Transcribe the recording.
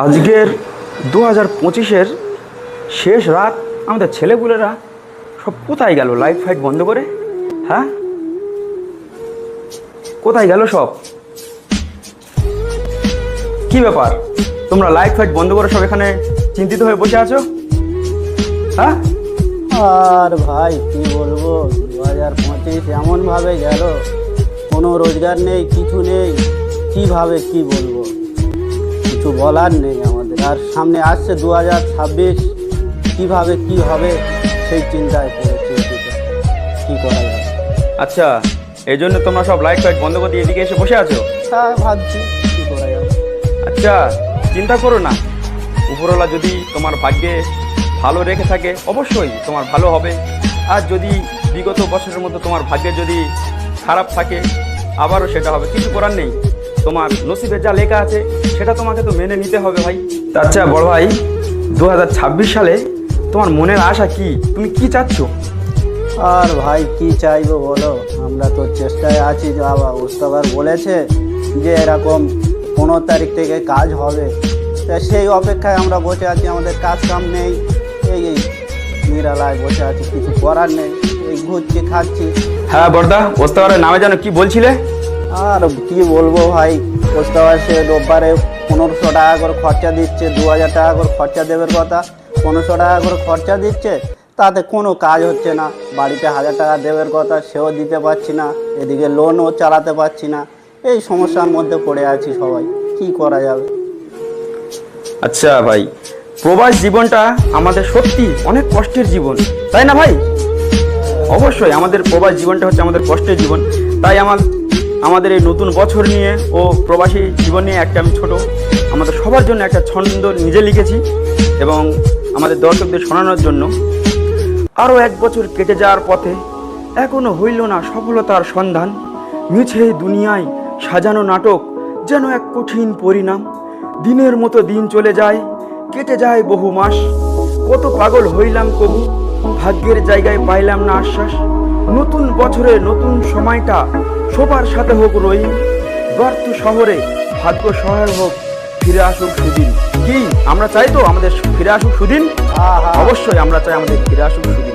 আজকের 2025-এর শেষ রাত আমাদের ছেলেপুলেরা সব কোথায় গেল? লাইট ফাইট বন্ধ করে, হ্যাঁ কোথায় গেল সব? কি ব্যাপার, তোমরা লাইট ফাইট বন্ধ করে সব এখানে চিন্তিত হয়ে বসে আছো? হ্যাঁ আর ভাই কি বলবো, 2025 এমনভাবে গেল, কোনো রোজগার নেই, কিছু নেই। কিভাবে কি বলবো, কিছু বলার নেই আমাদের। আর সামনে আসছে 2026, কিভাবে কি হবে সেই চিন্তায় পড়েছি। কি করা যাবে? আচ্ছা, এই জন্য তোমরা সব লাইট ফাইট বন্ধ করে দিয়ে এদিকে এসে বসে আছো? হ্যাঁ, ভাবছি কি করা যাবে। আচ্ছা, চিন্তা করো না, উপরওয়ালা যদি তোমার ভাগ্যে ভালো রেখে থাকে অবশ্যই তোমার ভালো হবে। আর যদি বিগত বছরের মতো তোমার ভাগ্যে যদি খারাপ থাকে আবারও সেটা হবে, কিছু করার নেই। তোমার নসিবে যা লেখা আছে সেটা তোমাকে তো মেনে নিতে হবে ভাই। আচ্ছা বড় ভাই, 2026 সালে তোমার মনের আশা কি? তুমি কি চাচ্ছ? আর ভাই কি চাইবো বলো, আমরা তো চেষ্টায় আছি। বাবা ওস্তাবার বলেছে যে এরকম 15 তারিখ থেকে কাজ হবে, তা সেই অপেক্ষায় আমরা বসে আছি। আমাদের কাজ কাম নেই, এই নিরালায় বসে আছি, কিছু করার নেই, এই ঘুরছি খাচ্ছি। হ্যাঁ বড়দা, ওস্তাবারের নামে যেন কি বলছিলে? আর কি বলবো ভাই, ওস্তাবার সে রোববারে 1500 টাকা করে খরচা দিচ্ছে, 2000 টাকা করে খরচা দেবের কথা, 1500 টাকা করে খরচা দিচ্ছে, তাতে কোনো কাজ হচ্ছে না। বাড়িতে 1000 টাকা দেবের কথা, সেও দিতে পারছি না, এদিকে লোনও চালাতে পারছি না। এই সমস্যার মধ্যে পড়ে আছি সবাই, কি করা যাবে? আচ্ছা ভাই, প্রবাস জীবনটা আমাদের সত্যি অনেক কষ্টের জীবন, তাই না ভাই? অবশ্যই আমাদের প্রবাস জীবনটা হচ্ছে আমাদের কষ্টের জীবন। তাই আমাদের এই নতুন বছর নিয়ে ও প্রবাসী জীবন নিয়ে একটা আমি ছোট আমাদের সবার জন্য একটা ছন্দ নিজে লিখেছি এবং আমাদের দর্শকদের শোনানোর জন্য। আরও 1 বছর কেটে যাওয়ার পথে এখনো হইল না সফলতার সন্ধান, মিছে এই দুনিয়ায় সাজানো নাটক যেন এক কঠিন পরিণাম। দিনের মতো দিন চলে যায়, কেটে যায় বহু মাস, কত পাগল হইলাম কবু, ভাগ্যের জায়গায় পাইলাম না আশ্বাস। নতুন বছরে নতুন সময়টা সবার সাথে হোক রহিম, ব্যর্থ শহরে ভাগ্য সহায় হোক, ফিরে আসুক সুদিন। কি আমরা চাই তো আমাদের ফিরে আসুক সুদিন? অবশ্যই আমরা চাই আমাদের ফিরে আসুক সুদিন।